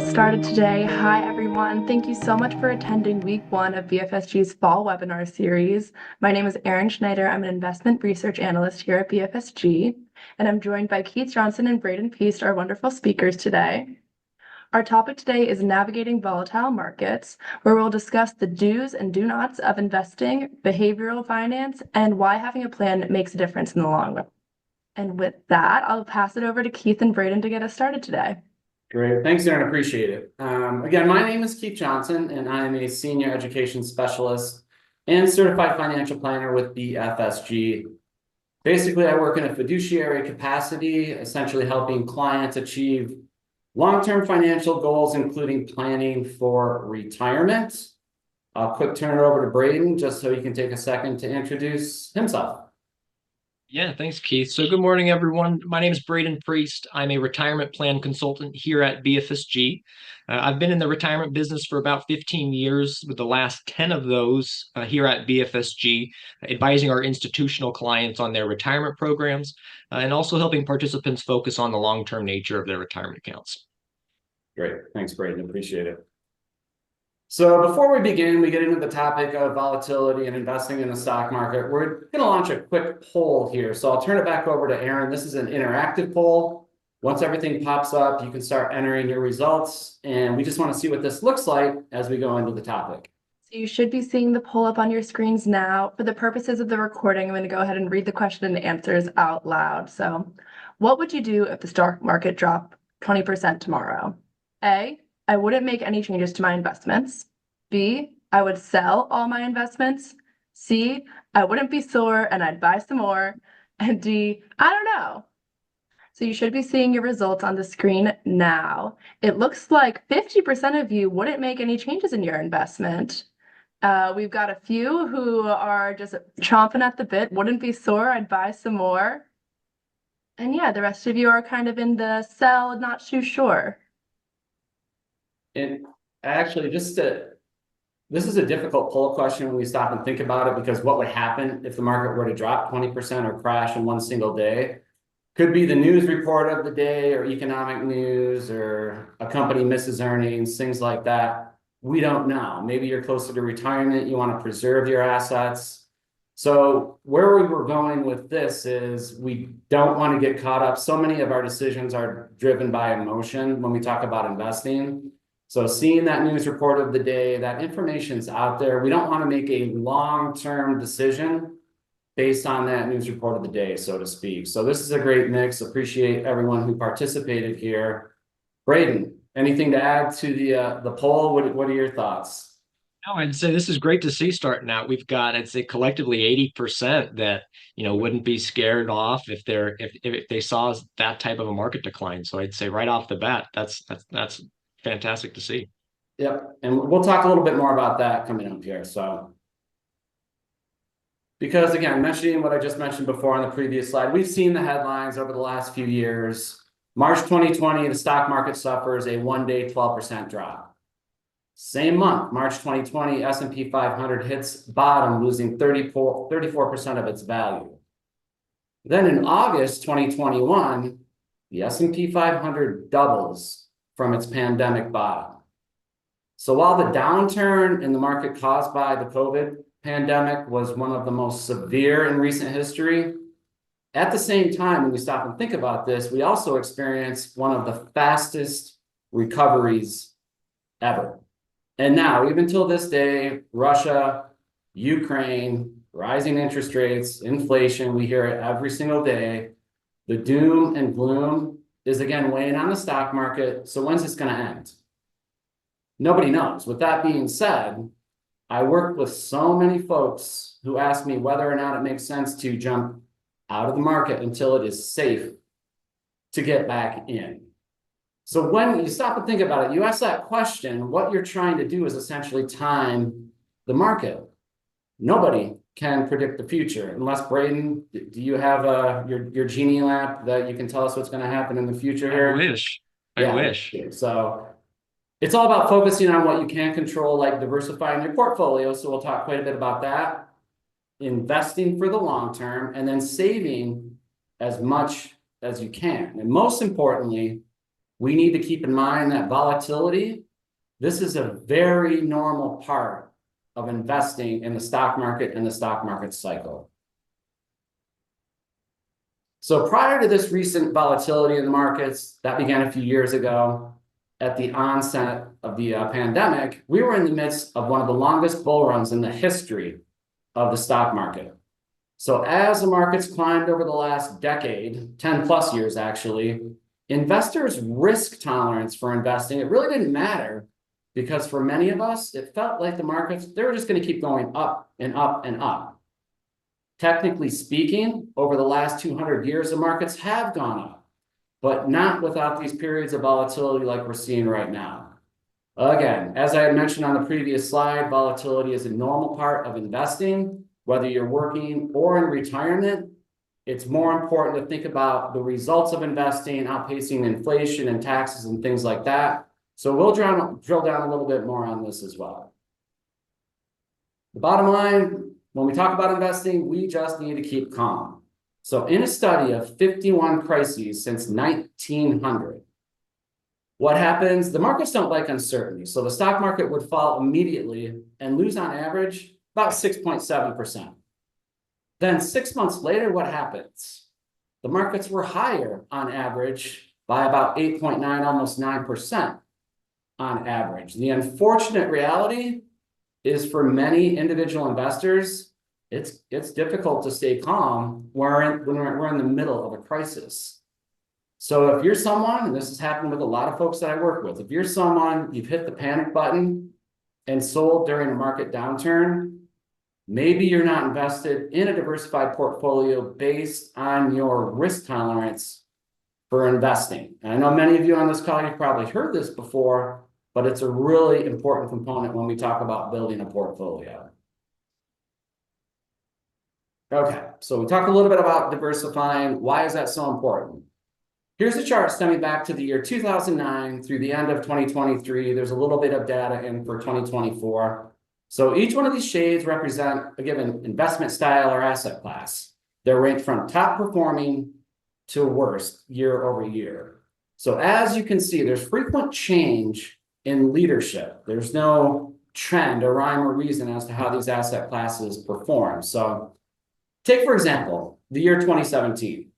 us started today. Hi, everyone. Thank you so much for attending week one of BFSG's fall webinar series. My name is Erin Schneider. I'm an investment research analyst here at BFSG, and I'm joined by Keith Johnson and Braden Peast, our wonderful speakers today. Our topic today is navigating volatile markets, where we'll discuss the do's and do nots of investing, behavioral finance, and why having a plan makes a difference in the long run. And with that, I'll pass it over to Keith and Braden to get us started today. Great. Thanks, Aaron. Appreciate it. Again, my name is Keith Johnson, and I'm a senior education specialist and certified financial planner with BFSG. Basically, I work in a fiduciary capacity, essentially helping clients achieve long-term financial goals, including planning for retirement. I'll quick turn it over to Braden, just so he can take a second to introduce himself. Yeah, thanks, Keith. So good morning, everyone. My name is Braden Priest. I'm a retirement plan consultant here at BFSG. I've been in the retirement business for about 15 years, with the last 10 of those here at BFSG, advising our institutional clients on their retirement programs, and also helping participants focus on the long-term nature of their retirement accounts. Great. Thanks, Braden. Appreciate it. So before we begin, we get into the topic of volatility and investing in the stock market. We're going to launch a quick poll here. So I'll turn it back over to Aaron. This is an interactive poll. Once everything pops up, you can start entering your results. And we just want to see what this looks like as we go into the topic. So you should be seeing the poll up on your screens now. For the purposes of the recording, I'm going to go ahead and read the question and answers out loud. So what would you do if the stock market dropped 20% tomorrow? A, I wouldn't make any changes to my investments. B, I would sell all my investments. C, I wouldn't be sore and I'd buy some more. And D, I don't know. So you should be seeing your results on the screen now. It looks like 50% of you wouldn't make any changes in your investment. We've got a few who are just chomping at the bit. Wouldn't be sore, I'd buy some more. And yeah, the rest of you are kind of in the sell, not too sure. And actually, this is a difficult poll question when we stop and think about it, because what would happen if the market were to drop 20% or crash in one single day? Could be the news report of the day, or economic news, or a company misses earnings, things like that. We don't know. Maybe you're closer to retirement, you want to preserve your assets. So where we were going with this is we don't want to get caught up. So many of our decisions are driven by emotion when we talk about investing. So seeing that news report of the day, that information's out there. We don't want to make a long-term decision based on that news report of the day, so to speak. So this is a great mix. Appreciate everyone who participated here. Braden, anything to add to the poll? What are your thoughts? No, I'd say this is great to see starting out. We've got, I'd say, collectively 80% that wouldn't be scared off if they saw that type of a market decline. So I'd say right off the bat, that's fantastic to see. Yep. And we'll talk a little bit more about that coming up here. So, because again, mentioning what I just mentioned before on the previous slide, we've seen the headlines over the last few years. March 2020, the stock market suffers a one-day 12% drop. Same month, March 2020, S&P 500 hits bottom, losing 34% of its value. Then in August 2021, the S&P 500 doubles from its pandemic bottom. So while the downturn in the market caused by the COVID pandemic was one of the most severe in recent history, at the same time, when we stop and think about this, we also experienced one of the fastest recoveries ever. And now, even till this day, Russia, Ukraine, rising interest rates, inflation, we hear it every single day. The doom and gloom is again weighing on the stock market. So when's this going to end? Nobody knows. With that being said, I work with so many folks who ask me whether or not it makes sense to jump out of the market until it is safe to get back in. So when you stop and think about it, you ask that question, what you're trying to do is essentially time the market. Nobody can predict the future. Unless, Braden, do you have your genie lamp that you can tell us what's going to happen in the future here? I wish. So it's all about focusing on what you can control, like diversifying your portfolio. So we'll talk quite a bit about that. Investing for the long term, and then saving as much as you can. And most importantly, we need to keep in mind that volatility, this is a very normal part of investing in the stock market and the stock market cycle. So prior to this recent volatility in the markets that began a few years ago, at the onset of the pandemic, we were in the midst of one of the longest bull runs in the history of the stock market. So as the markets climbed over the last decade, 10 plus years actually, investors' risk tolerance for investing, it really didn't matter, because for many of us, it felt like the markets, they were just going to keep going up and up and up. Technically speaking, over the last 200 years, the markets have gone up, but not without these periods of volatility like we're seeing right now. Again, as I had mentioned on the previous slide, volatility is a normal part of investing, whether you're working or in retirement. It's more important to think about the results of investing, outpacing inflation and taxes and things like that. So we'll drill down a little bit more on this as well. The bottom line, when we talk about investing, we just need to keep calm. So in a study of 51 crises since 1900, what happens? The markets don't like uncertainty. So the stock market would fall immediately and lose on average about 6.7%. Then 6 months later, what happens? The markets were higher on average by about 8.9, almost 9% on average. The unfortunate reality is for many individual investors, it's difficult to stay calm when we're in the middle of a crisis. So if you're someone, and this has happened with a lot of folks that I work with, if you're someone, you've hit the panic button and sold during a market downturn, maybe you're not invested in a diversified portfolio based on your risk tolerance for investing. And I know many of you on this call, you've probably heard this before, but it's a really important component when we talk about building a portfolio. Okay, so we talked a little bit about diversifying. Why is that so important? Here's a chart stemming back to the year 2009 through the end of 2023. There's a little bit of data in for 2024. So each one of these shades represent a given investment style or asset class. They're ranked from top performing to worst year over year. So as you can see, there's frequent change in leadership. There's no trend or rhyme or reason as to how these asset classes perform. So take, for example, the year 2017.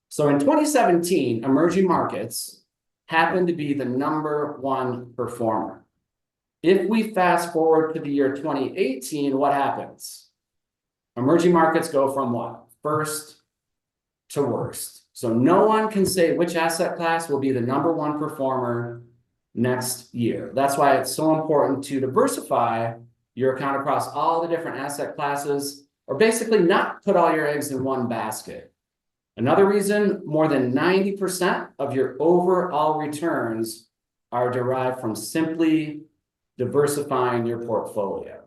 So in 2017, emerging markets happened to be the #1 performer. If we fast forward to the year 2018, what happens? Emerging markets go from what? First to worst. So no one can say which asset class will be the #1 performer next year. That's why it's so important to diversify your account across all the different asset classes, or basically not put all your eggs in one basket. Another reason, more than 90% of your overall returns are derived from simply diversifying your portfolio.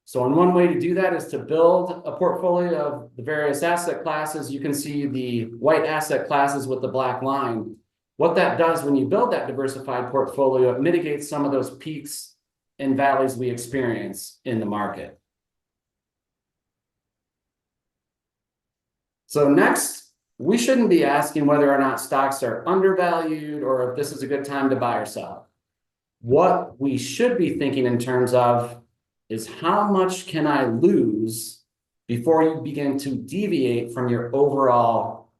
So one way to do that is to build a portfolio of the various asset classes. You can see the white asset classes with the black line. What that does when you build that diversified portfolio, it mitigates some of those peaks and valleys we experience in the market. So next, we shouldn't be asking whether or not stocks are undervalued or if this is a good time to buy or sell. What we should be thinking in terms of is how much can I lose before you begin to deviate from your overall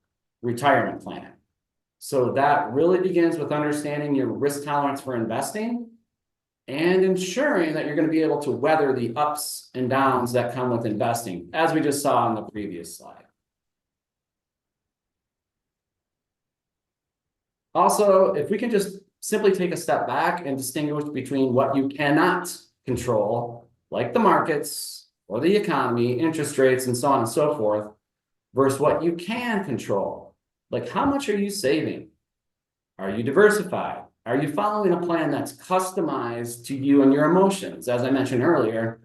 retirement plan. So that really begins with understanding your risk tolerance for investing and ensuring that you're going to be able to weather the ups and downs that come with investing, as we just saw on the previous slide. Also, if we can just simply take a step back and distinguish between what you cannot control, like the markets or the economy, interest rates, and so on and so forth, versus what you can control, like how much are you saving? Are you diversified? Are you following a plan that's customized to you and your emotions? As I mentioned earlier,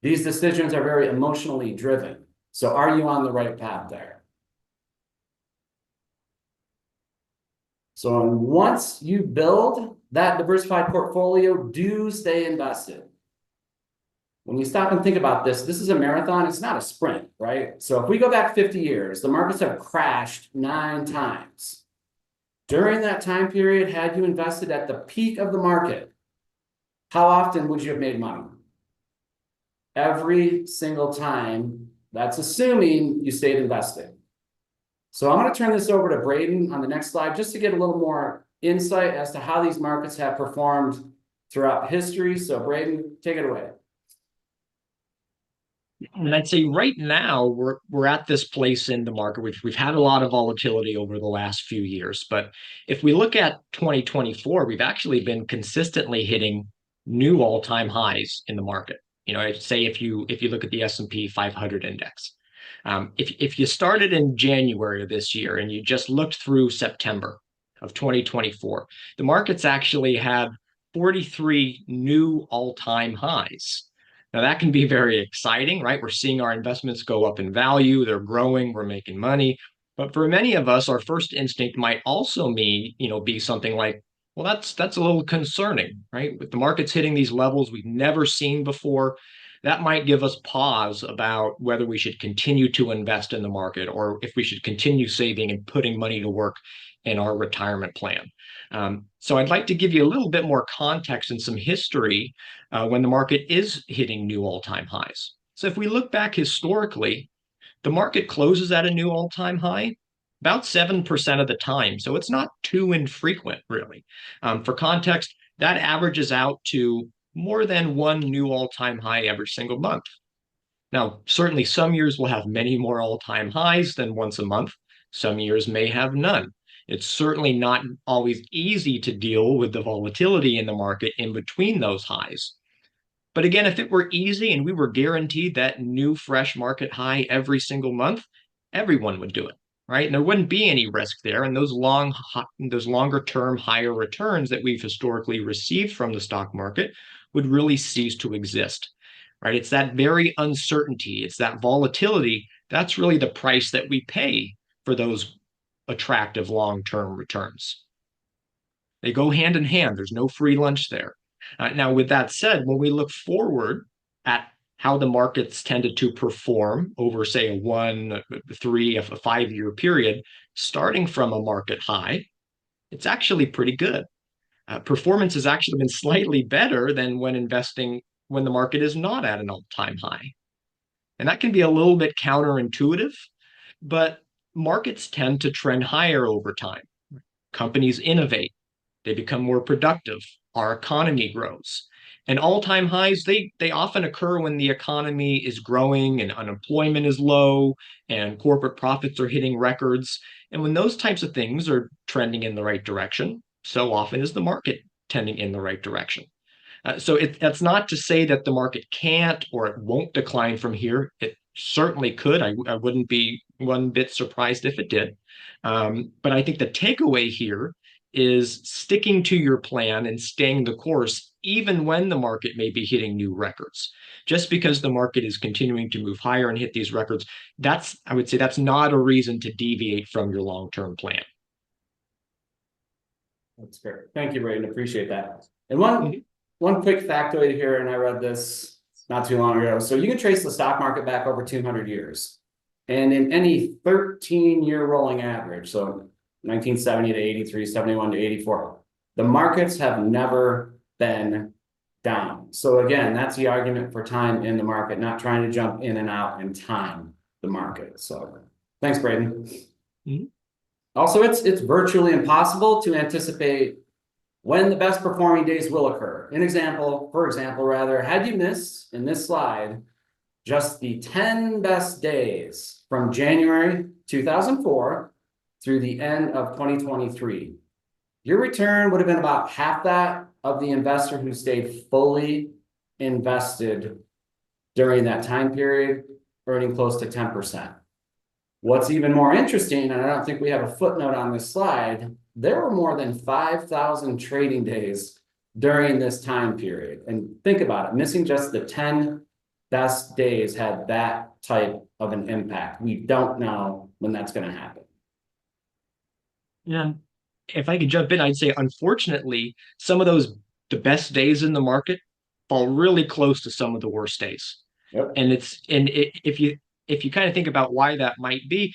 these decisions are very emotionally driven. So are you on the right path there? So once you build that diversified portfolio, do stay invested. When you stop and think about this, this is a marathon, it's not a sprint, right? So if we go back 50 years, the markets have crashed 9 times. During that time period, had you invested at the peak of the market, how often would you have made money? Every single time. That's assuming you stayed invested. So I'm going to turn this over to Braden on the next slide just to get a little more insight as to how these markets have performed throughout history. So Braden, take it away. And I'd say right now we're at this place in the market. We've had a lot of volatility over the last few years, but if we look at 2024, we've actually been consistently hitting new all-time highs in the market. I'd say if you look at the S&P 500 index, if you started in January of this year and you just looked through September of 2024, the market's actually had 43 new all-time highs. Now, that can be very exciting, right? We're seeing our investments go up in value, they're growing, we're making money. But for many of us, our first instinct might also be something like, well, that's a little concerning, right? With the markets hitting these levels we've never seen before, that might give us pause about whether we should continue to invest in the market or if we should continue saving and putting money to work in our retirement plan. So I'd like to give you a little bit more context and some history when the market is hitting new all-time highs. So if we look back historically, the market closes at a new all-time high about 7% of the time. So it's not too infrequent, really. For context, that averages out to more than one new all-time high every single month. Now, certainly some years will have many more all-time highs than once a month. Some years may have none. It's certainly not always easy to deal with the volatility in the market in between those highs. But again, if it were easy and we were guaranteed that new fresh market high every single month, everyone would do it, right? And there wouldn't be any risk there. And those longer term higher returns that we've historically received from the stock market would really cease to exist, right? It's that very uncertainty, it's that volatility. That's really the price that we pay for those attractive long-term returns. They go hand in hand. There's no free lunch there. Now, with that said, when we look forward at how the markets tended to perform over, say, a 1, 3, a 5-year period, starting from a market high, it's actually pretty good. Performance has actually been slightly better than when investing when the market is not at an all-time high. And that can be a little bit counterintuitive, but markets tend to trend higher over time. Companies innovate, they become more productive, our economy grows. And all-time highs, they often occur when the economy is growing and unemployment is low and corporate profits are hitting records. And when those types of things are trending in the right direction, so often is the market tending in the right direction. So that's not to say that the market can't or it won't decline from here. It certainly could. I wouldn't be one bit surprised if it did. But I think the takeaway here is sticking to your plan and staying the course, even when the market may be hitting new records. Just because the market is continuing to move higher and hit these records, I would say that's not a reason to deviate from your long-term plan. That's great. Thank you, Braden. Appreciate that. And one quick factoid here, and I read this not too long ago. So you can trace the stock market back over 200 years. And in any 13-year rolling average, so 1970 to 83, 71 to 84, the markets have never been down. So again, that's the argument for time in the market, not trying to jump in and out and time the market. So thanks, Braden. Mm-hmm. Also, it's virtually impossible to anticipate when the best performing days will occur. For example, had you missed in this slide just the 10 best days from January 2004 through the end of 2023, your return would have been about half that of the investor who stayed fully invested during that time period, earning close to 10%. What's even more interesting, and I don't think we have a footnote on this slide, there were more than 5,000 trading days during this time period. And think about it, missing just the 10 best days had that type of an impact. We don't know when that's going to happen. Yeah. If I could jump in, I'd say, unfortunately, some of the best days in the market fall really close to some of the worst days. Yep. And if you kind of think about why that might be,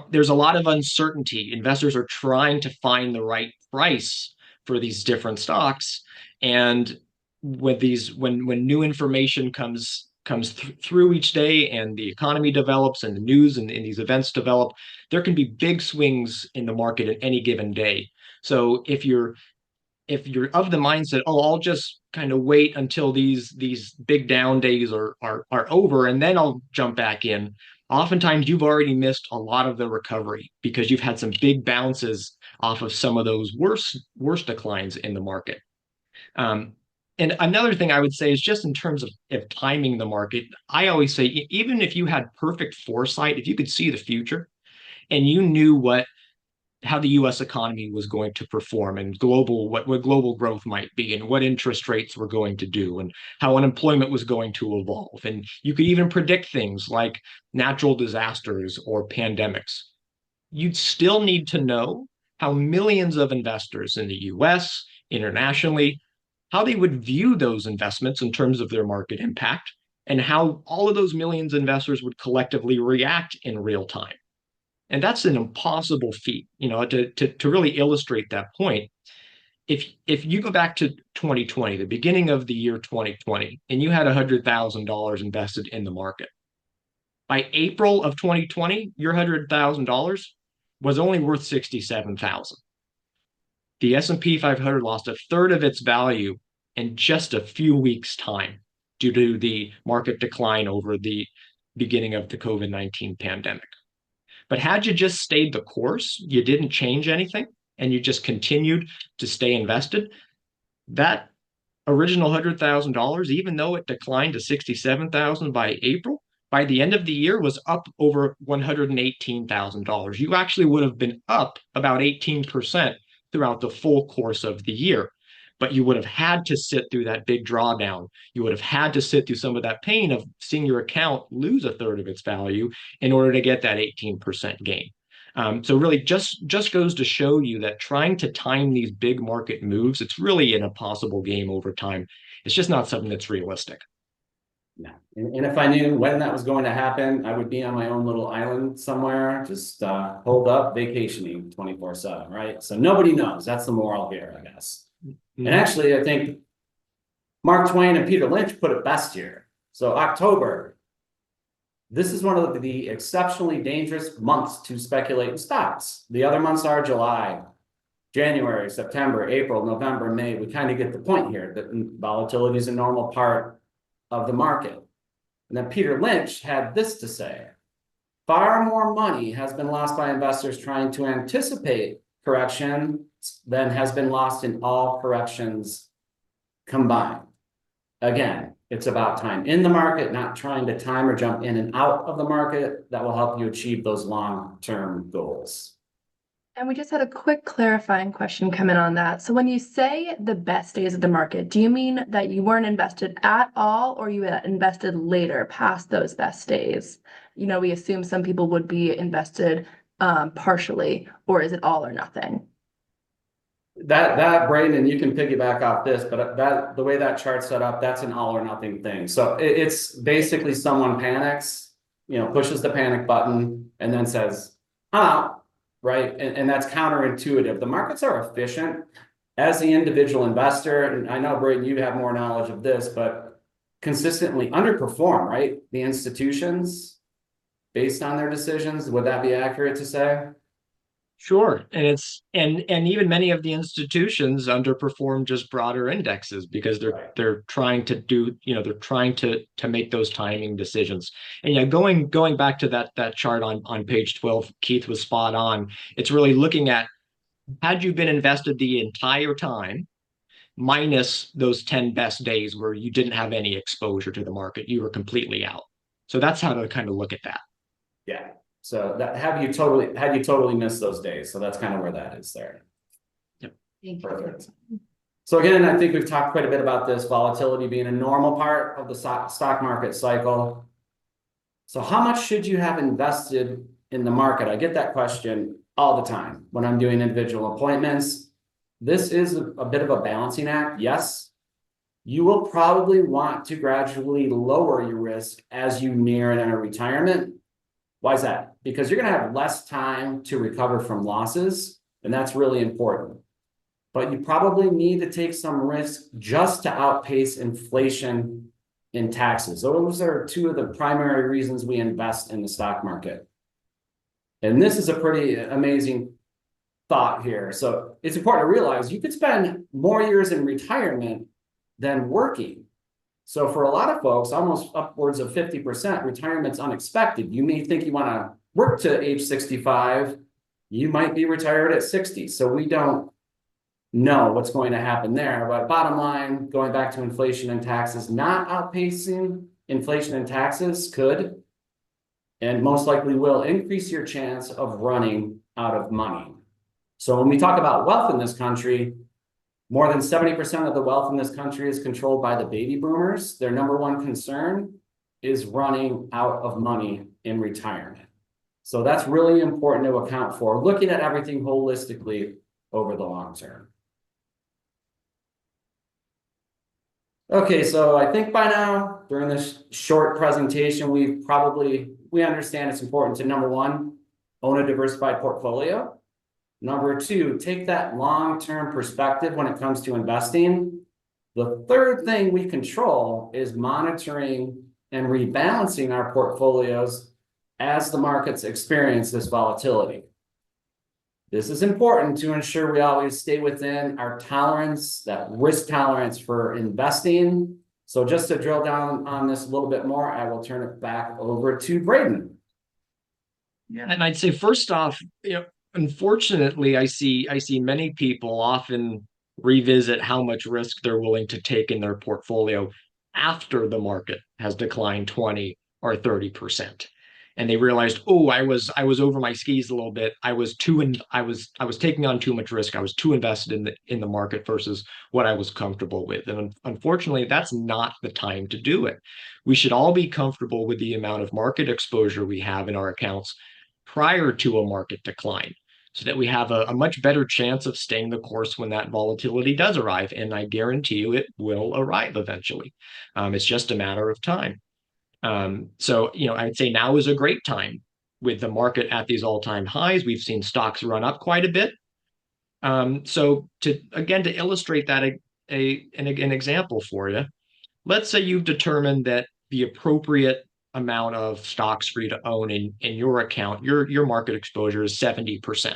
there's a lot of uncertainty. Investors are trying to find the right price for these different stocks. And when new information comes through each day, and the economy develops, and the news and these events develop, there can be big swings in the market at any given day. So if you're of the mindset, oh, I'll just kind of wait until these big down days are over, and then I'll jump back in, oftentimes you've already missed a lot of the recovery because you've had some big bounces off of some of those worst declines in the market. And another thing I would say is, just in terms of timing the market, I always say, even if you had perfect foresight, if you could see the future and you knew how the US economy was going to perform, and what global growth might be, and what interest rates were going to do, and how unemployment was going to evolve. And you could even predict things like natural disasters or pandemics. You'd still need to know how millions of investors in the US, internationally, how they would view those investments in terms of their market impact, and how all of those millions of investors would collectively react in real time. And that's an impossible feat, to really illustrate that point. If you go back to 2020, the beginning of the year 2020, and you had $100,000 invested in the market, by April of 2020, your $100,000 was only worth 67,000. The S&P 500 lost a third of its value in just a few weeks' time due to the market decline over the beginning of the COVID-19 pandemic. But had you just stayed the course, you didn't change anything, and you just continued to stay invested, that original $100,000, even though it declined to 67,000 by April, by the end of the year was up over $118,000. You actually would have been up about 18% throughout the full course of the year. But you would have had to sit through that big drawdown. You would have had to sit through some of that pain of seeing your account lose a third of its value in order to get that 18% gain. So really just goes to show you that trying to time these big market moves, it's really an impossible game over time. It's just not something that's realistic. No. And if I knew when that was going to happen, I would be on my own little island somewhere, just holed up, vacationing 24/7, right? So nobody knows. That's the moral here, I guess. And actually, I think Mark Twain and Peter Lynch put it best here. So October, this is one of the exceptionally dangerous months to speculate in stocks. The other months are July, January, September, April, November, May. We kind of get the point here that volatility is a normal part of the market. And then Peter Lynch had this to say: far more money has been lost by investors trying to anticipate correction than has been lost in all corrections combined. Again, it's about time in the market, not trying to time or jump in and out of the market. That will help you achieve those long-term goals. And we just had a quick clarifying question come in on that. So when you say the best days of the market, do you mean that you weren't invested at all, or you invested later past those best days? We assume some people would be invested partially, or is it all or nothing? That Braden, you can piggyback off this, but the way that chart's set up, that's an all or nothing thing. So it's basically someone panics, pushes the panic button and then says, I'm out, right? And that's counterintuitive. The markets are efficient. As the individual investor, and I know, Braden, you have more knowledge of this, but consistently underperform, right? The institutions based on their decisions. Would that be accurate to say? Sure. And even many of the institutions underperform just broader indexes because they're trying to make those timing decisions. And going back to that chart on page 12, Keith was spot on. It's really looking at, had you been invested the entire time minus those 10 best days where you didn't have any exposure to the market, you were completely out. So that's how to kind of look at that. Yeah. So that had you totally missed those days. So that's kind of where that is there. Yep. Thank you. Perfect. So again, I think we've talked quite a bit about this volatility being a normal part of the stock market cycle. So how much should you have invested in the market? I get that question all the time when I'm doing individual appointments. This is a bit of a balancing act. Yes, you will probably want to gradually lower your risk as you near and enter retirement. Why is that? because you're going to have less time to recover from losses, and that's really important. But you probably need to take some risk just to outpace inflation in taxes. Those are two of the primary reasons we invest in the stock market. And this is a pretty amazing thought here. So it's important to realize you could spend more years in retirement than working. So for a lot of folks, almost upwards of 50%, retirement's unexpected. You may think you want to work to age 65. You might be retired at 60. So we don't know what's going to happen there. But bottom line, going back to inflation and taxes, not outpacing inflation and taxes could, and most likely will, increase your chance of running out of money. So when we talk about wealth in this country, more than 70% of the wealth in this country is controlled by the baby boomers. Their number one concern is running out of money in retirement. So that's really important to account for, looking at everything holistically over the long term. Okay, so I think by now, during this short presentation, we understand it's important to, number one, own a diversified portfolio. Number two, take that long-term perspective when it comes to investing. The third thing we control is monitoring and rebalancing our portfolios as the markets experience this volatility. This is important to ensure we always stay within our tolerance, that risk tolerance for investing. So just to drill down on this a little bit more, I will turn it back over to Braden. Yeah, and I'd say first off, unfortunately, I see many people often revisit how much risk they're willing to take in their portfolio after the market has declined 20 or 30%. And they realized, oh, I was over my skis a little bit. I was taking on too much risk. I was too invested in the market versus what I was comfortable with. And unfortunately, that's not the time to do it. We should all be comfortable with the amount of market exposure we have in our accounts prior to a market decline, so that we have a much better chance of staying the course when that volatility does arrive. And I guarantee you it will arrive eventually. It's just a matter of time. So, I'd say now is a great time with the market at these all-time highs. We've seen stocks run up quite a bit. So to illustrate that, an example for you, let's say you've determined that the appropriate amount of stocks for you to own in your account, your market exposure is 70%.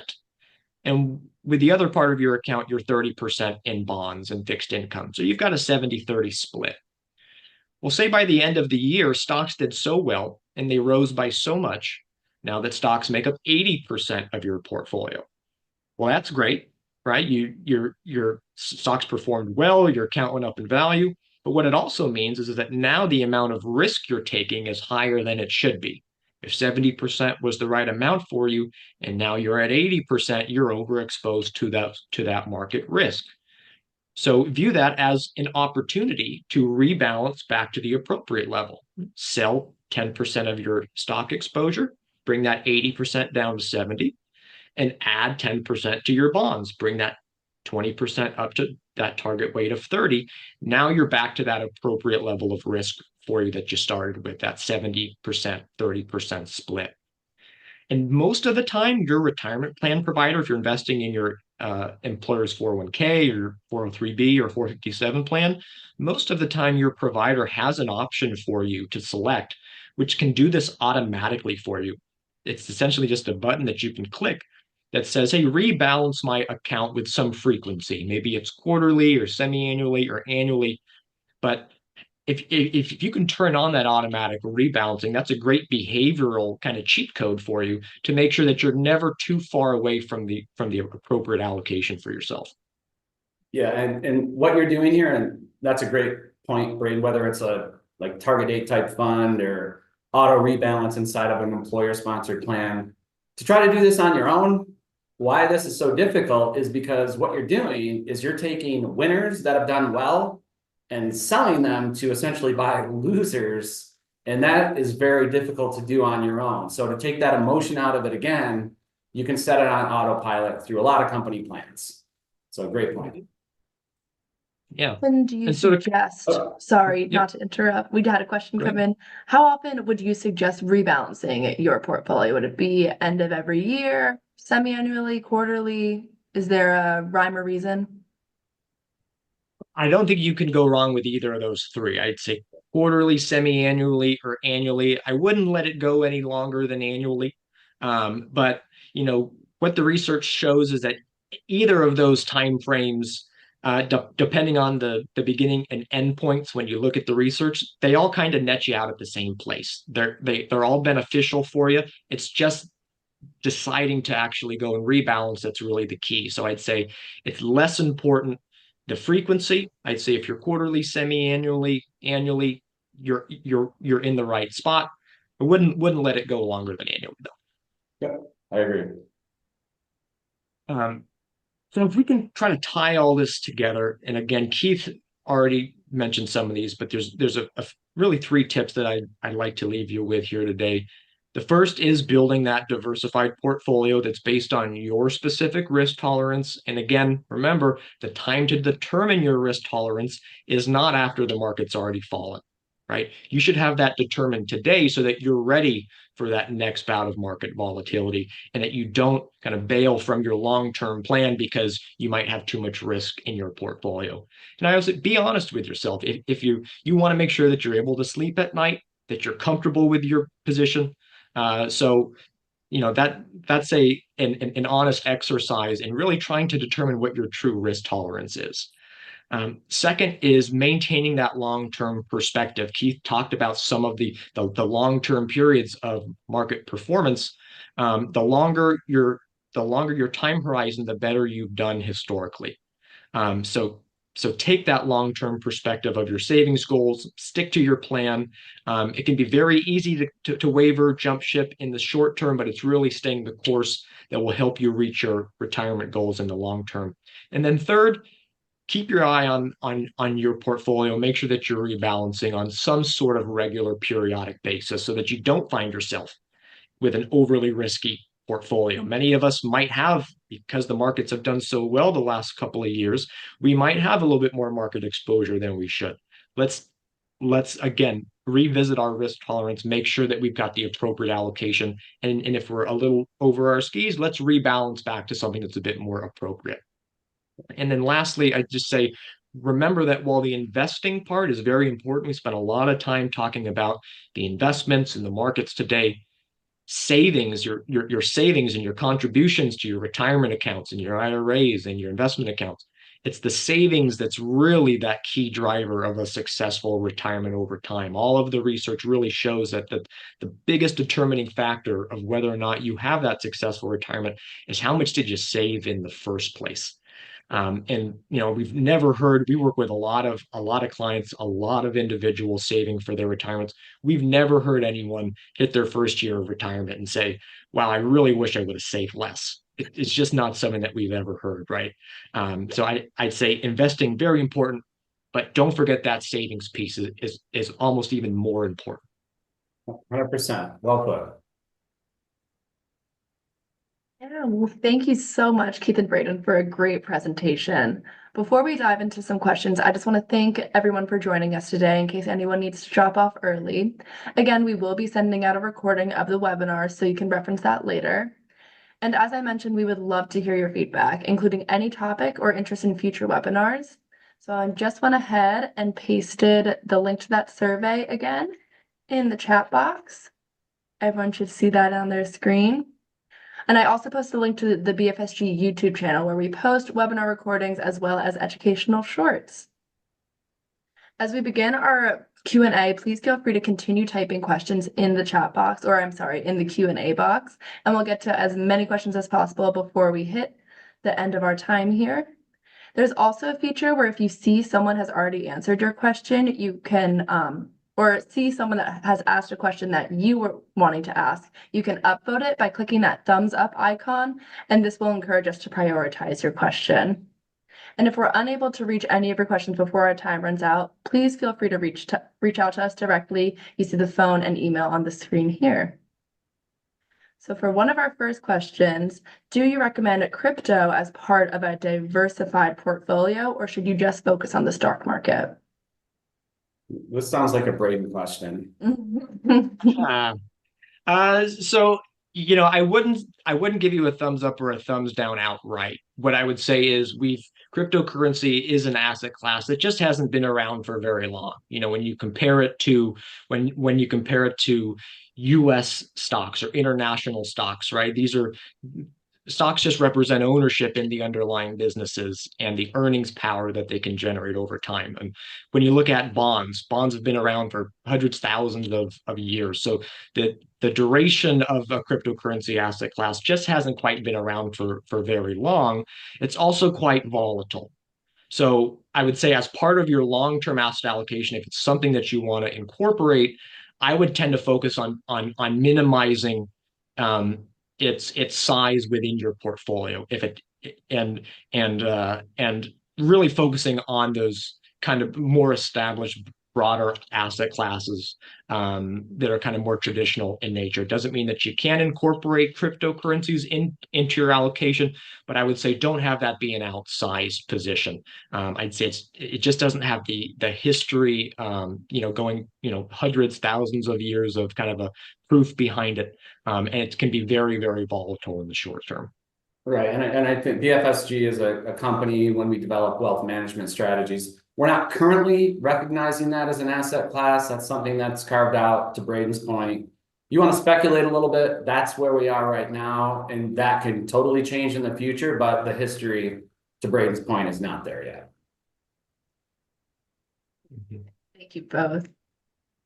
And with the other part of your account, you're 30% in bonds and fixed income. So you've got a 70-30 split. Well, say by the end of the year, stocks did so well and they rose by so much now that stocks make up 80% of your portfolio. Well, that's great, right? Your stocks performed well, your account went up in value. But what it also means is that now the amount of risk you're taking is higher than it should be. If 70% was the right amount for you, and now you're at 80%, you're overexposed to that market risk. So view that as an opportunity to rebalance back to the appropriate level. Sell 10% of your stock exposure, bring that 80% down to 70, and add 10% to your bonds, bring that 20% up to that target weight of 30. Now you're back to that appropriate level of risk for you that you started with, that 70%, 30% split. And most of the time, your retirement plan provider, if you're investing in your employer's 401k or 403b or 457 plan, most of the time your provider has an option for you to select, which can do this automatically for you. It's essentially just a button that you can click that says, hey, rebalance my account with some frequency. Maybe it's quarterly or semi-annually or annually. But if you can turn on that automatic rebalancing, that's a great behavioral kind of cheat code for you to make sure that you're never too far away from the appropriate allocation for yourself. Yeah, and what you're doing here, and that's a great point, Braden, whether it's a like target date type fund or auto rebalance inside of an employer sponsored plan, to try to do this on your own. Why this is so difficult is because what you're doing is you're taking winners that have done well and selling them to essentially buy losers. And that is very difficult to do on your own. So to take that emotion out of it again, you can set it on autopilot through a lot of company plans. So great point. Yeah. When do you And so to, suggest, sorry, yep, not to interrupt, we had a question go come ahead. in. How often would you suggest rebalancing your portfolio? Would it be end of every year, semi-annually, quarterly? Is there a rhyme or reason? I don't think you can go wrong with either of those three. I'd say quarterly, semi-annually, or annually. I wouldn't let it go any longer than annually. But what the research shows is that either of those time frames, depending on the beginning and end points, when you look at the research, they all kind of net you out at the same place. They're all beneficial for you. It's just deciding to actually go and rebalance that's really the key. So I'd say it's less important the frequency. I'd say if you're quarterly, semi-annually, annually, you're in the right spot. I wouldn't let it go longer than annually though. Yeah, I agree. So if we can try to tie all this together, and again, Keith already mentioned some of these, but there's a really three tips that I'd like to leave you with here today. The first is building that diversified portfolio that's based on your specific risk tolerance. And again, remember, the time to determine your risk tolerance is not after the market's already fallen, right? You should have that determined today so that you're ready for that next bout of market volatility and that you don't kind of bail from your long-term plan because you might have too much risk in your portfolio. And I also be honest with yourself. If you want to make sure that you're able to sleep at night, that you're comfortable with your position. So that's an honest exercise in really trying to determine what your true risk tolerance is. Second is maintaining that long-term perspective. Keith talked about some of the long-term periods of market performance. The longer your time horizon, the better you've done historically. So take that long-term perspective of your savings goals, stick to your plan. It can be very easy to waver, jump ship in the short term, but it's really staying the course that will help you reach your retirement goals in the long term. And then third, keep your eye on your portfolio. Make sure that you're rebalancing on some sort of regular periodic basis so that you don't find yourself with an overly risky portfolio. Many of us might have, because the markets have done so well the last couple of years, we might have a little bit more market exposure than we should. Let's again revisit our risk tolerance, make sure that we've got the appropriate allocation. And if we're a little over our skis, let's rebalance back to something that's a bit more appropriate. And then lastly, I'd just say, remember that while the investing part is very important, we spent a lot of time talking about the investments in the markets today. Savings, your savings and your contributions to your retirement accounts and your IRAs and your investment accounts. It's the savings that's really that key driver of a successful retirement over time. All of the research really shows that the biggest determining factor of whether or not you have that successful retirement is how much did you save in the first place. And we've never heard. We work with a lot of clients, a lot of individuals saving for their retirements. We've never heard anyone hit their first year of retirement and say, "Wow, I really wish I would have saved less." It's just not something that we've ever heard, right? So I'd say investing very important, but don't forget that savings piece is almost even more important. 100%. Well put. Yeah, well, thank you so much, Keith and Braden, for a great presentation. Before we dive into some questions, I just want to thank everyone for joining us today in case anyone needs to drop off early. Again, we will be sending out a recording of the webinar so you can reference that later. And as I mentioned, we would love to hear your feedback, including any topic or interest in future webinars. So I just went ahead and pasted the link to that survey again in the chat box. Everyone should see that on their screen. And I also posted a link to the BFSG YouTube channel where we post webinar recordings as well as educational shorts. As we begin our Q&A, please feel free to continue typing questions in the chat box, or I'm sorry, in the Q&A box, and we'll get to as many questions as possible before we hit the end of our time here. There's also a feature where if you see someone has already answered your question, you can or see someone that has asked a question that you were wanting to ask, you can upvote it by clicking that thumbs up icon, and this will encourage us to prioritize your question. And if we're unable to reach any of your questions before our time runs out, please feel free to reach out to us directly. You see the phone and email on the screen here. So for one of our first questions, do you recommend crypto as part of a diversified portfolio, or should you just focus on the stock market? This sounds like a Braden question. Uh, so I wouldn't give you a thumbs up or a thumbs down outright. What I would say is cryptocurrency is an asset class that just hasn't been around for very long. When you compare it to when you compare it to US stocks or international stocks, right? These are stocks just represent ownership in the underlying businesses and the earnings power that they can generate over time. And when you look at bonds have been around for hundreds, thousands of years. So the duration of a cryptocurrency asset class just hasn't quite been around for very long. It's also quite volatile. So I would say as part of your long-term asset allocation, if it's something that you want to incorporate, I would tend to focus on minimizing um, its size within your portfolio. If it and really focusing on those kind of more established, broader asset classes that are kind of more traditional in nature. It doesn't mean that you can incorporate cryptocurrencies into your allocation, but I would say don't have that be an outsized position. I'd say it just doesn't have the history, going, hundreds, thousands of years of kind of a proof behind it, and it can be very, very volatile in the short term. Right. And I think BFSG is a company when we develop wealth management strategies. We're not currently recognizing that as an asset class. That's something that's carved out to Braden's point. You want to speculate a little bit, that's where we are right now. And that can totally change in the future, but the history, to Braden's point, is not there yet. Thank you both.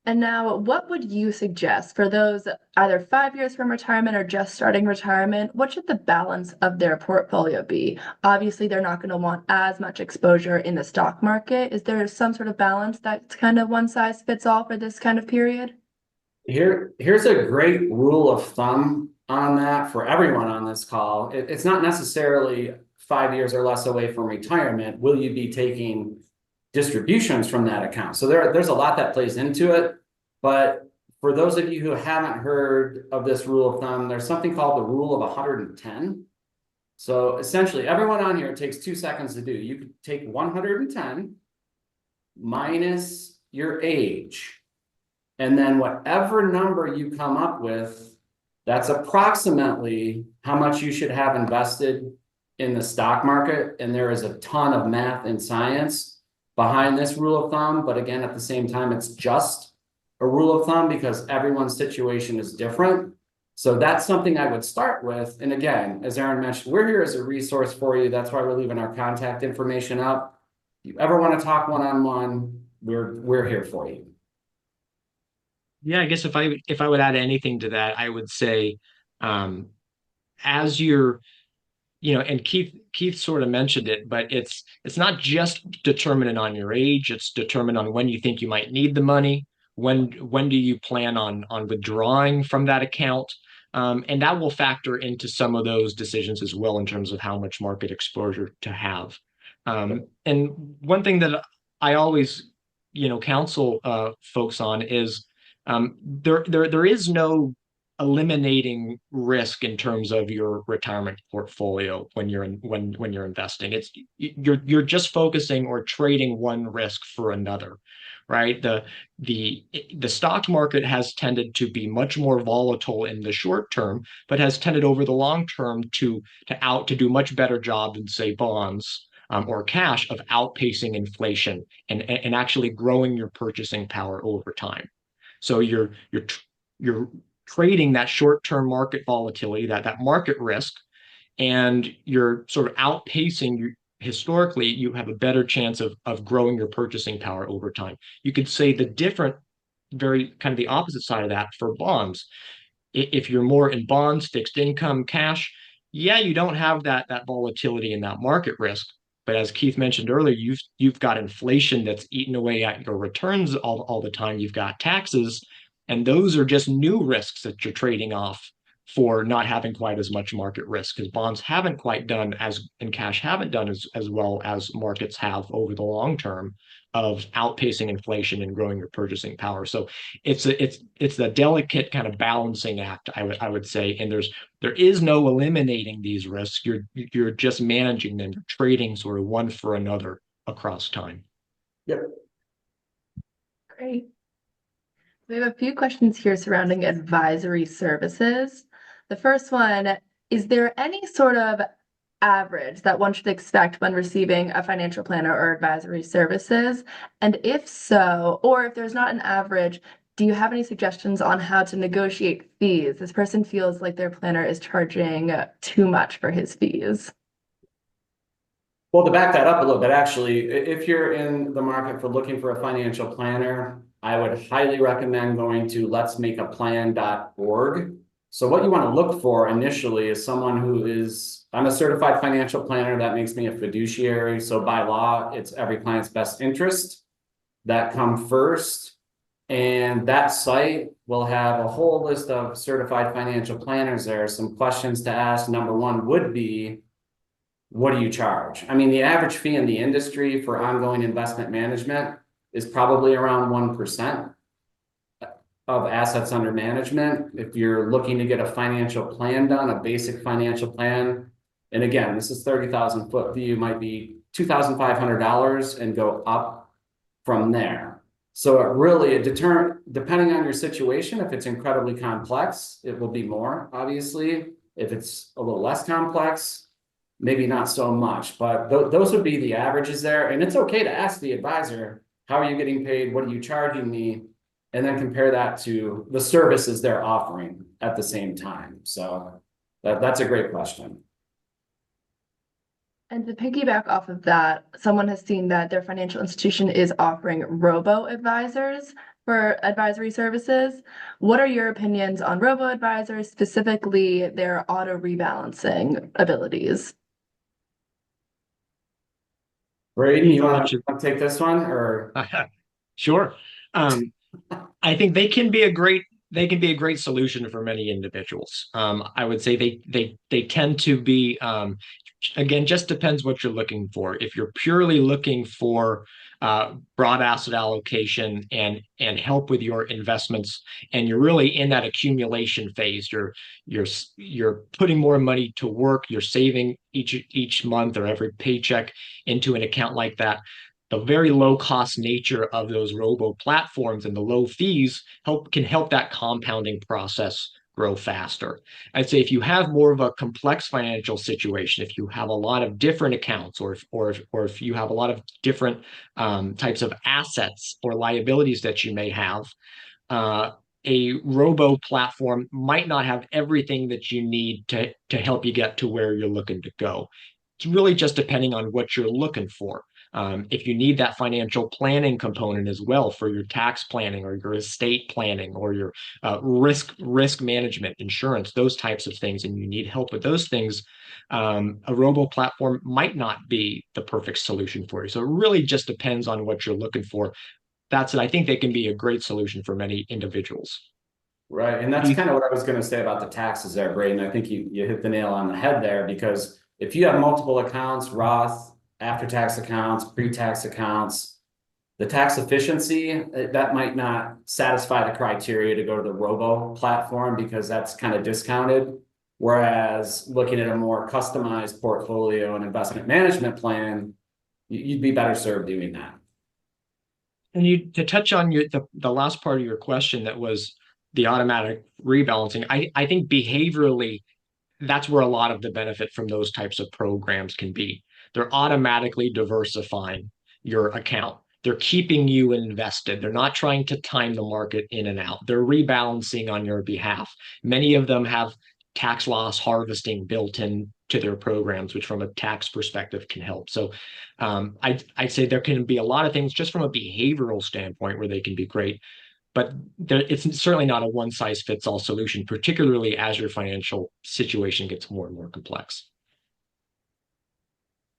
And now, what would you suggest for those either 5 years from retirement or just starting retirement? What should the balance of their portfolio be? Obviously, they're not going to want as much exposure in the stock market. Is there some sort of balance that's kind of one size fits all for this kind of period? Here's a great rule of thumb on that for everyone on this call. It's not necessarily 5 years or less away from retirement. Will you be taking distributions from that account? So there's a lot that plays into it. But for those of you who haven't heard of this rule of thumb, there's something called the rule of 110. So essentially, everyone on here, it takes 2 seconds to do. You could take 110 minus your age. And then whatever number you come up with, that's approximately how much you should have invested in the stock market. And there is a ton of math and science behind this rule of thumb. But again, at the same time, it's just a rule of thumb because everyone's situation is different. So that's something I would start with. And again, as Aaron mentioned, we're here as a resource for you. That's why we're leaving our contact information up. If you ever want to talk one-on-one, we're here for you. Yeah, I guess if I would add anything to that, I would say, as you're, and Keith sort of mentioned it, but it's not just determinant on your age. It's determined on when you think you might need the money. When do you plan on withdrawing from that account? And that will factor into some of those decisions as well in terms of how much market exposure to have. And one thing that I always, counsel folks on is there is no eliminating risk in terms of your retirement portfolio when you're investing. You're just focusing or trading one risk for another, right? The stock market has tended to be much more volatile in the short term, but has tended over the long term to do much better job than, say, bonds or cash of outpacing inflation and actually growing your purchasing power over time. So you're trading that short-term market volatility, that market risk, and you're sort of outpacing historically, you have a better chance of growing your purchasing power over time. You could say very kind of the opposite side of that for bonds. If you're more in bonds, fixed income, cash, yeah, you don't have that volatility and that market risk. But as Keith mentioned earlier, you've got inflation that's eating away at your returns all the time. You've got taxes, and those are just new risks that you're trading off for not having quite as much market risk, because bonds haven't quite done and cash haven't done as well as markets have over the long term of outpacing inflation and growing your purchasing power. So it's a delicate kind of balancing act, I would say. And there is no eliminating these risks. You're just managing them. You're trading sort of one for another across time. Yep. Great. We have a few questions here surrounding advisory services. The first one, is there any sort of average that one should expect when receiving a financial planner or advisory services? And if so, or if there's not an average, do you have any suggestions on how to negotiate fees? This person feels like their planner is charging too much for his fees. Well, to back that up a little bit, actually, if you're in the market for looking for a financial planner, I would highly recommend going to letsmakeaplan.org. So what you want to look for initially is someone who is, I'm a certified financial planner. That makes me a fiduciary. So by law, it's every client's best interest that come first. And that site will have a whole list of certified financial planners there. Some questions to ask. Number one would be, what do you charge? I mean, the average fee in the industry for ongoing investment management is probably around 1% of assets under management. If you're looking to get a financial plan done, a basic financial plan, and again, this is 30,000 foot view, might be $2,500 and go up from there. So it really, depending on your situation, if it's incredibly complex, it will be more, obviously. If it's a little less complex, maybe not so much, but those would be the averages there. And it's okay to ask the advisor, how are you getting paid? What are you charging me? And then compare that to the services they're offering at the same time. So that's a great question. And to piggyback off of that, someone has seen that their financial institution is offering robo-advisors for advisory services. What are your opinions on robo-advisors, specifically their auto rebalancing abilities? Brady, you want to take this one or? Sure. I think they can be a great solution for many individuals. I would say they tend to be, again, just depends what you're looking for. If you're purely looking for broad asset allocation and help with your investments, and you're really in that accumulation phase, you're putting more money to work, you're saving each month or every paycheck into an account like that. The very low cost nature of those robo platforms and the low fees can help that compounding process grow faster. I'd say if you have more of a complex financial situation, if you have a lot of different accounts, or if you have a lot of different types of assets or liabilities that you may have, a robo platform might not have everything that you need to help you get to where you're looking to go. It's really just depending on what you're looking for. If you need that financial planning component as well for your tax planning or your estate planning or your risk management, insurance, those types of things, and you need help with those things, a robo platform might not be the perfect solution for you. So it really just depends on what you're looking for. That's it. I think they can be a great solution for many individuals. Right. And that's kind of what I was going to say about the taxes there, Braden. I think you hit the nail on the head there, because if you have multiple accounts, Roth, after-tax accounts, pre-tax accounts, the tax efficiency, that might not satisfy the criteria to go to the robo platform because that's kind of discounted. Whereas looking at a more customized portfolio and investment management plan, you'd be better served doing that. And to touch on the last part of your question, that was the automatic rebalancing, I think behaviorally, that's where a lot of the benefit from those types of programs can be. They're automatically diversifying your account. They're keeping you invested. They're not trying to time the market in and out. They're rebalancing on your behalf. Many of them have tax loss harvesting built in to their programs, which from a tax perspective can help. So I'd say there can be a lot of things just from a behavioral standpoint where they can be great. But it's certainly not a one-size-fits-all solution, particularly as your financial situation gets more and more complex.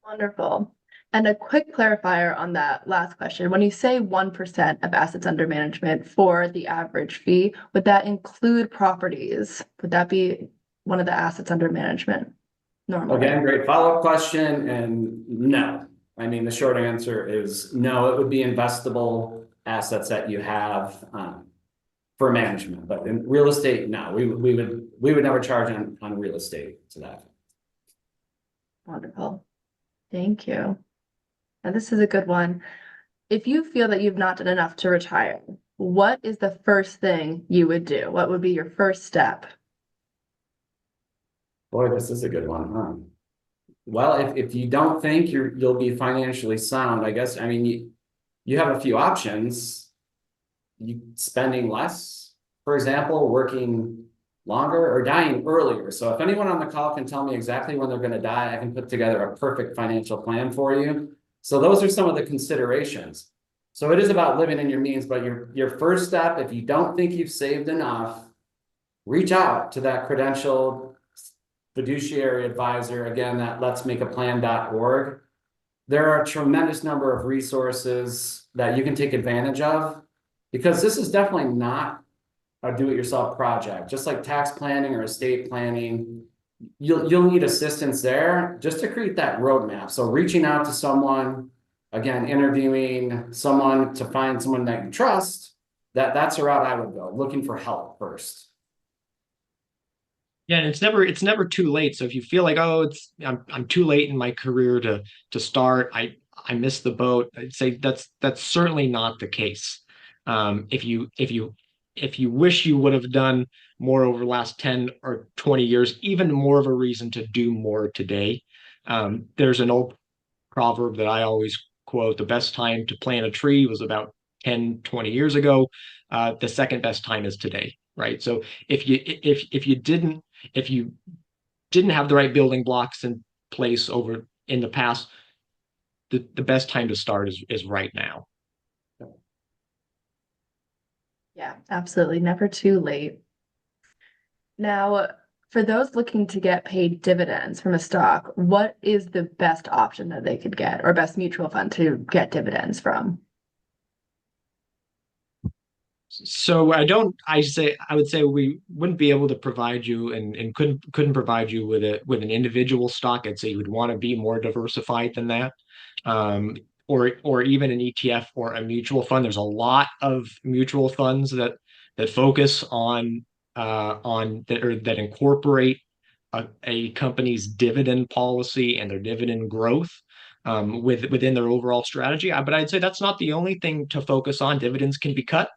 Wonderful. And a quick clarifier on that last question. When you say 1% of assets under management for the average fee, would that include properties? Would that be one of the assets under management normally? Again, great follow-up question, and no. I mean, the short answer is no. It would be investable assets that you have for management, but in real estate, no. We would never charge on real estate to that. Wonderful. Thank you. And this is a good one. If you feel that you've not done enough to retire, what is the first thing you would do? What would be your first step? Boy, this is a good one, huh? Well, if you don't think you'll be financially sound, I guess, I mean, you have a few options. You spending less, for example, working longer, or dying earlier. So if anyone on the call can tell me exactly when they're going to die, I can put together a perfect financial plan for you. So those are some of the considerations. So it is about living in your means, but your first step, if you don't think you've saved enough, reach out to that credentialed fiduciary advisor, again, that letsmakeaplan.org. There are a tremendous number of resources that you can take advantage of, because this is definitely not a do-it-yourself project. Just like tax planning or estate planning, you'll need assistance there just to create that roadmap. So reaching out to someone, again, interviewing someone to find someone that you trust, that's the route I would go, looking for help first. Yeah, and it's never too late. So if you feel like, oh, I'm too late in my career to start, I missed the boat, I'd say that's certainly not the case. If you wish you would have done more over the last 10 or 20 years, even more of a reason to do more today. There's an old proverb that I always quote: the best time to plant a tree was about 10, 20 years ago. The second best time is today, right? So if you didn't have the right building blocks in place over in the past, the best time to start is right now. Yeah, absolutely. Never too late. Now, for those looking to get paid dividends from a stock, what is the best option that they could get, or best mutual fund to get dividends from? So I would say we wouldn't be able to provide you and couldn't provide you with an individual stock. I'd say you would want to be more diversified than that. Or even an ETF or a mutual fund. There's a lot of mutual funds that focus on that incorporate a company's dividend policy and their dividend growth within their overall strategy. But I'd say that's not the only thing to focus on. Dividends can be cut.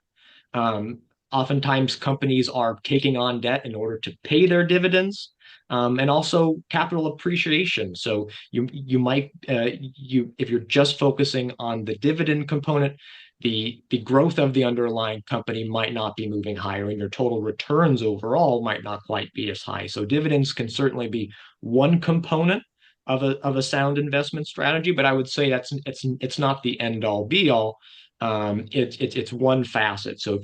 Oftentimes companies are taking on debt in order to pay their dividends, and also capital appreciation. So you might if you're just focusing on the dividend component, the growth of the underlying company might not be moving higher, and your total returns overall might not quite be as high. So dividends can certainly be one component of a sound investment strategy, but I would say it's not the end all be all. It's one facet. So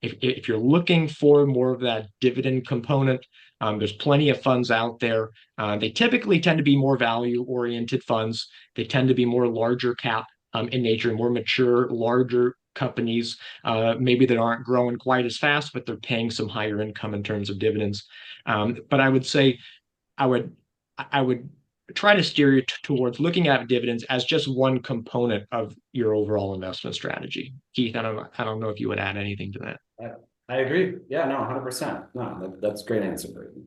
if you're looking for more of that dividend component, there's plenty of funds out there. They typically tend to be more value oriented funds. They tend to be more larger cap in nature, more mature, larger companies, maybe that aren't growing quite as fast, but they're paying some higher income in terms of dividends. But I would say I would try to steer you towards looking at dividends as just one component of your overall investment strategy. Keith, I don't know if you would add anything to that. I agree. Yeah, no, 100%. No, that's a great answer, Braden.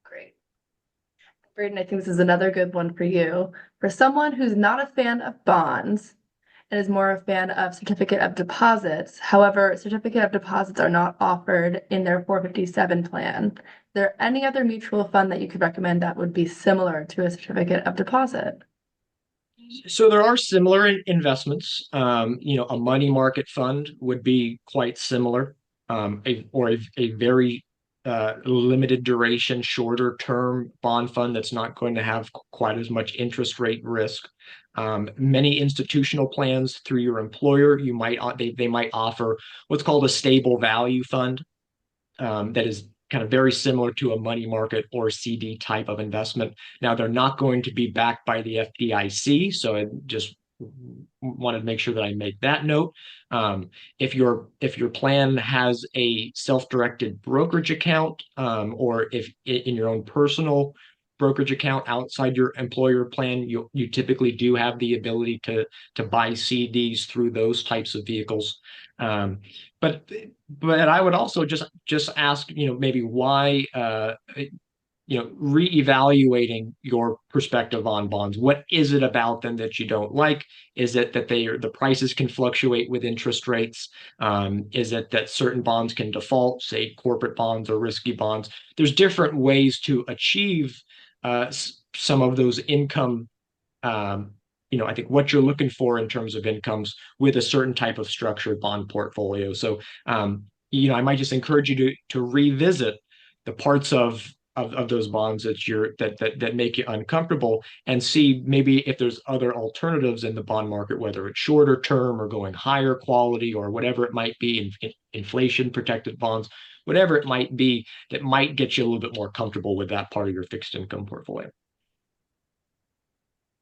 Great. Braden, I think this is another good one for you. For someone who's not a fan of bonds and is more a fan of certificate of deposits, however, certificate of deposits are not offered in their 457 plan. Is there any other mutual fund that you could recommend that would be similar to a certificate of deposit? So there are similar investments. A money market fund would be quite similar, a very limited duration, shorter term bond fund that's not going to have quite as much interest rate risk. Many institutional plans through your employer, they might offer what's called a stable value fund, that is kind of very similar to a money market or CD type of investment. Now, they're not going to be backed by the FDIC, so just wanted to make sure that I make that note. If your plan has a self-directed brokerage account, or if in your own personal brokerage account outside your employer plan, you typically do have the ability to buy CDs through those types of vehicles. But I would also just ask, maybe why reevaluating your perspective on bonds. What is it about them that you don't like? Is it that the prices can fluctuate with interest rates? Is it that certain bonds can default, say corporate bonds or risky bonds? There's different ways to achieve some of those income. I think what you're looking for in terms of incomes with a certain type of structured bond portfolio. So, I might just encourage you to revisit the parts of those bonds that make you uncomfortable, and see maybe if there's other alternatives in the bond market, whether it's shorter term or going higher quality or whatever it might be, inflation protected bonds, whatever it might be, that might get you a little bit more comfortable with that part of your fixed income portfolio.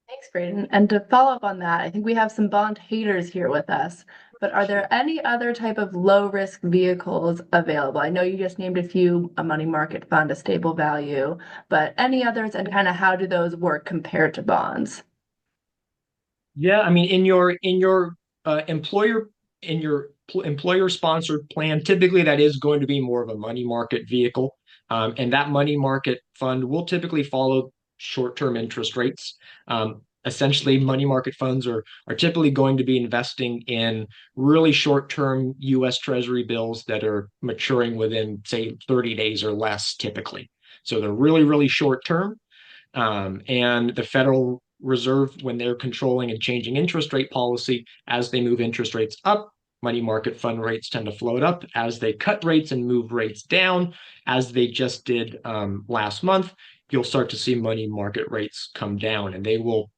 Thanks, Braden. And to follow up on that, I think we have some bond haters here with us, but are there any other type of low risk vehicles available? I know you just named a few, a money market fund, a stable value, but any others, and kind of how do those work compared to bonds? Yeah, I mean, in your employer sponsored plan, typically that is going to be more of a money market vehicle, and that money market fund will typically follow short-term interest rates. Essentially, money market funds are typically going to be investing in really short-term U.S. Treasury bills that are maturing within, say, 30 days or less, typically. So they're really, really short term. And the Federal Reserve, when they're controlling and changing interest rate policy, as they move interest rates up, money market fund rates tend to float up. As they cut rates and move rates down, as they just did last month, you'll start to see money market rates come down, and they will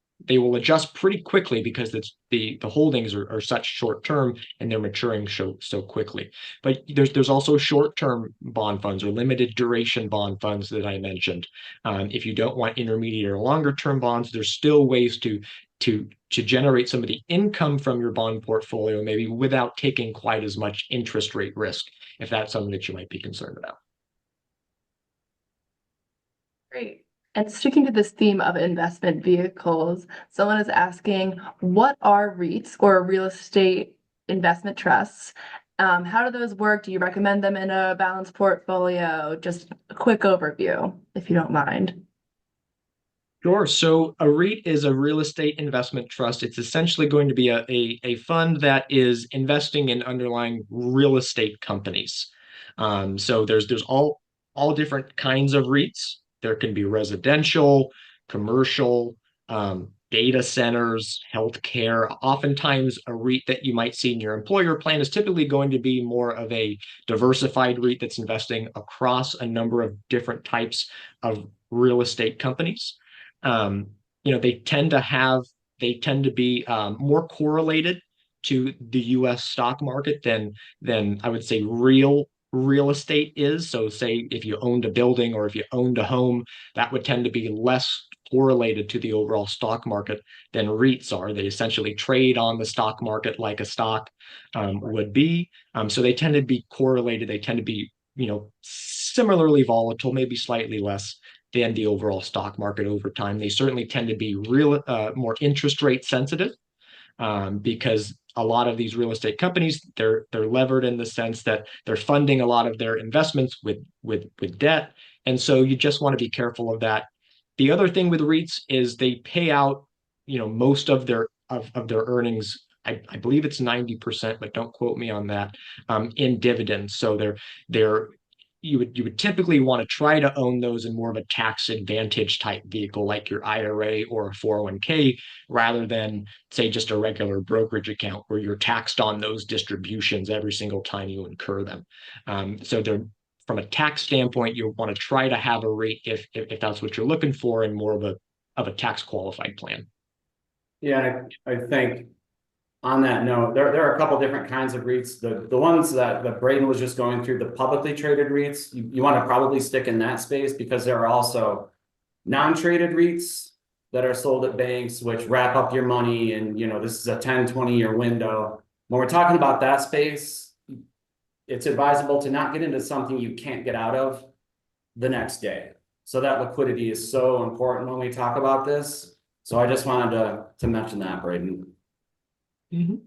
adjust pretty quickly because the holdings are such short term and they're maturing so quickly. But there's also short term bond funds or limited duration bond funds that I mentioned. If you don't want intermediate or longer term bonds, there's still ways to generate some of the income from your bond portfolio, maybe without taking quite as much interest rate risk, if that's something that you might be concerned about. Great. And sticking to this theme of investment vehicles, someone is asking, what are REITs, or real estate investment trusts? How do those work? Do you recommend them in a balanced portfolio? Just a quick overview, if you don't mind. Sure. So a REIT is a real estate investment trust. It's essentially going to be a fund that is investing in underlying real estate companies. So there's all different kinds of REITs. There can be residential, commercial, data centers, healthcare. Oftentimes, a REIT that you might see in your employer plan is typically going to be more of a diversified REIT that's investing across a number of different types of real estate companies. They tend to be more correlated to the U.S. stock market than I would say real estate is. So say if you owned a building or if you owned a home, that would tend to be less correlated to the overall stock market than REITs are. They essentially trade on the stock market like a stock would be. So they tend to be correlated. They tend to be, similarly volatile, maybe slightly less than the overall stock market over time. They certainly tend to be more interest rate sensitive, because a lot of these real estate companies, they're levered in the sense that they're funding a lot of their investments with debt. And so you just want to be careful of that. The other thing with REITs is they pay out, most of their earnings. I believe it's 90%, but don't quote me on that, in dividends. So you would typically want to try to own those in more of a tax advantage type vehicle like your IRA or a 401k, rather than say just a regular brokerage account where you're taxed on those distributions every single time you incur them. So from a tax standpoint, you want to try to have a rate if that's what you're looking for, and more of a tax qualified plan. Yeah, I think on that note, there are a couple different kinds of REITs. The ones that Braden was just going through, the publicly traded REITs, you want to probably stick in that space, because there are also non-traded REITs that are sold at banks, which wrap up your money and, this is a 10, 20-year window. When we're talking about that space, it's advisable to not get into something you can't get out of the next day. So that liquidity is so important when we talk about this. So I just wanted to mention that, Braden. Mhm.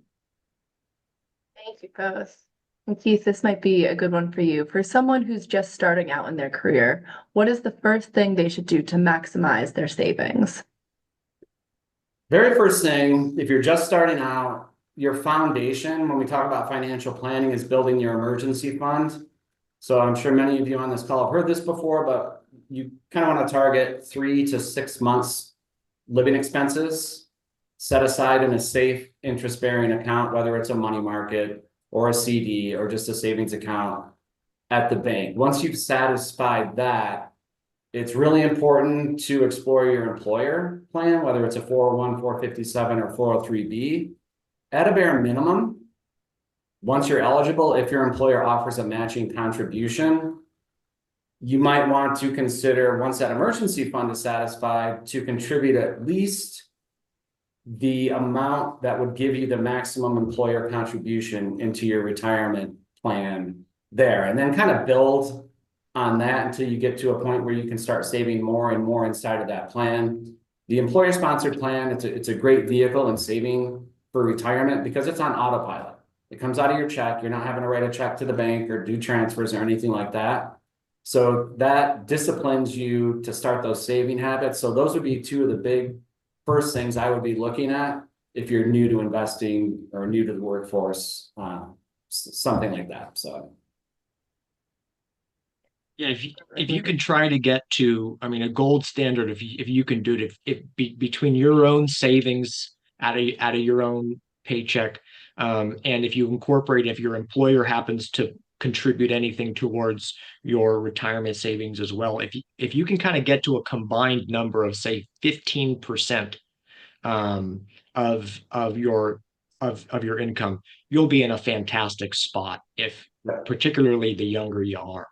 Thank you both. And Keith, this might be a good one for you. For someone who's just starting out in their career, what is the first thing they should do to maximize their savings? Very first thing, if you're just starting out, your foundation, when we talk about financial planning, is building your emergency fund. So I'm sure many of you on this call have heard this before, but you kind of want to target 3 to 6 months living expenses set aside in a safe interest-bearing account, whether it's a money market or a CD or just a savings account at the bank. Once you've satisfied that, it's really important to explore your employer plan, whether it's a 401, 457, or 403B. At a bare minimum, once you're eligible, if your employer offers a matching contribution, you might want to consider, once that emergency fund is satisfied, to contribute at least the amount that would give you the maximum employer contribution into your retirement plan there, and then kind of build on that until you get to a point where you can start saving more and more inside of that plan. The employer-sponsored plan, it's a great vehicle in saving for retirement because it's on autopilot. It comes out of your check. You're not having to write a check to the bank or do transfers or anything like that. So that disciplines you to start those saving habits. So those would be two of the big first things I would be looking at if you're new to investing or new to the workforce, something like that. So. Yeah, if you can try to get to, I mean, a gold standard, if you can do it, between your own savings out of your own paycheck, and if you incorporate, if your employer happens to contribute anything towards your retirement savings as well, if you can kind of get to a combined number of say 15% of your income, you'll be in a fantastic spot if particularly the younger you are.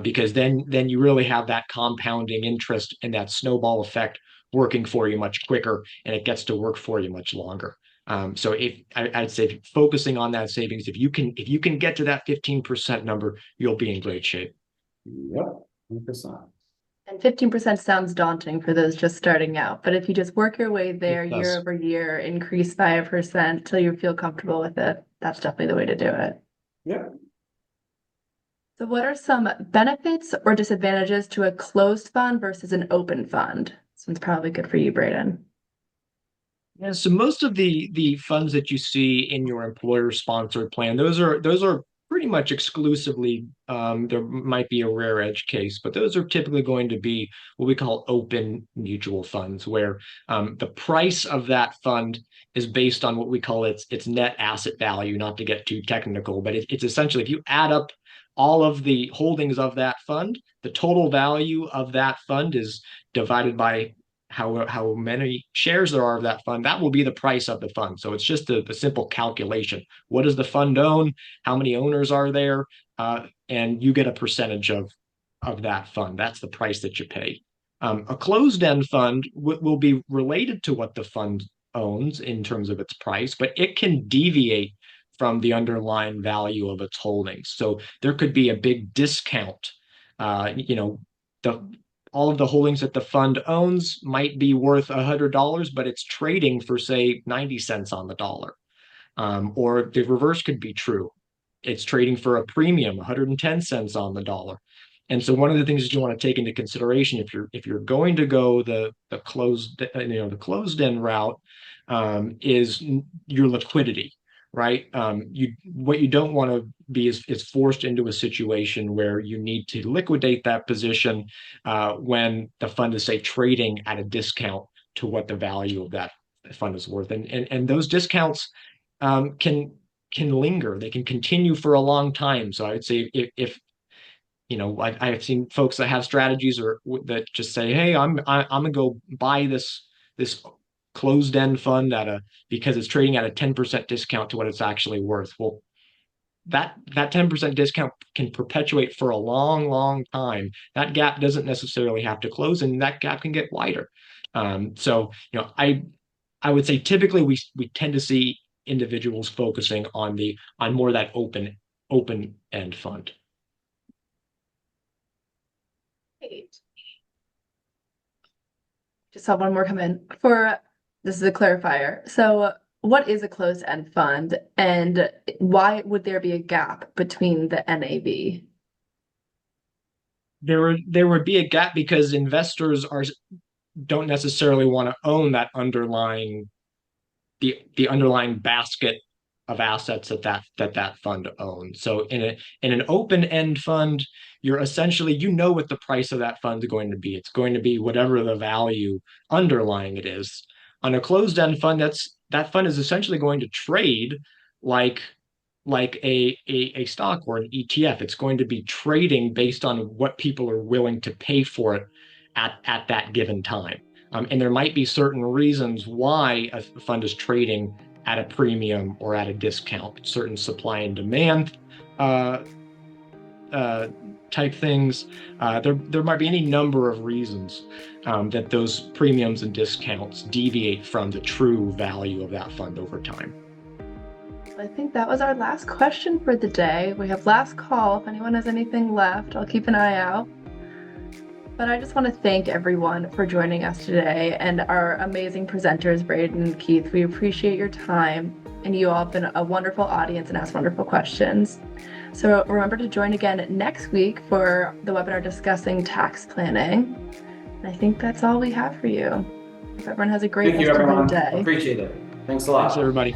Because then you really have that compounding interest and that snowball effect working for you much quicker, and it gets to work for you much longer. So I'd say focusing on that savings, if you can get to that 15% number, you'll be in great shape. Yep, 100%. And 15% sounds daunting for those just starting out, but if you just work your way there year over year, increase by 1% till you feel comfortable with it, that's definitely the way to do it. Yep. So what are some benefits or disadvantages to a closed fund versus an open fund? This one's probably good for you, Braden. Yeah, so most of the funds that you see in your employer sponsored plan, those are pretty much exclusively, there might be a rare edge case, but those are typically going to be what we call open mutual funds, where the price of that fund is based on what we call its net asset value. Not to get too technical, but it's essentially, if you add up all of the holdings of that fund, the total value of that fund is divided by how many shares there are of that fund. That will be the price of the fund. So it's just a simple calculation. What does the fund own? How many owners are there? And you get a percentage of that fund. That's the price that you pay. A closed-end fund will be related to what the fund owns in terms of its price, but it can deviate from the underlying value of its holdings. So there could be a big discount. All of the holdings that the fund owns might be worth $100, but it's trading for, say, 90 cents on the dollar. Or the reverse could be true. It's trading for a premium, 110 cents on the dollar. And so one of the things that you want to take into consideration if you're going to go the closed end route, is your liquidity, right? What you don't want to be is forced into a situation where you need to liquidate that position when the fund is, say, trading at a discount to what the value of that fund is worth, and those discounts can linger. They can continue for a long time. So I would say if I've seen folks that have strategies or that just say, hey, I'm gonna go buy this closed end fund because it's trading at a 10% discount to what it's actually worth. Well, that 10% discount can perpetuate for a long, long time. That gap doesn't necessarily have to close, and that gap can get wider. So, I would say typically we tend to see individuals focusing on more that open end fund. Great. Just saw one more come in this is a clarifier. So what is a closed-end fund and why would there be a gap between the NAV? There would be a gap because investors don't necessarily want to own that the underlying basket of assets that fund owns. So in an open-end fund, you're essentially, what the price of that fund is going to be. It's going to be whatever the value underlying it is. On a closed-end fund, that fund is essentially going to trade like a stock or an ETF. It's going to be trading based on what people are willing to pay for it at that given time. And there might be certain reasons why a fund is trading at a premium or at a discount, certain supply and demand type things. There might be any number of reasons that those premiums and discounts deviate from the true value of that fund over time. I think that was our last question for the day. We have last call. If anyone has anything left, I'll keep an eye out. But I just want to thank everyone for joining us today and our amazing presenters, Braden and Keith. We appreciate your time, and you all have been a wonderful audience and asked wonderful questions. So remember to join again next week for the webinar discussing tax planning. And I think that's all we have for you. Hope everyone has a great Thank you, rest of everyone. the day. Appreciate it. Thanks a lot. Thanks, everybody.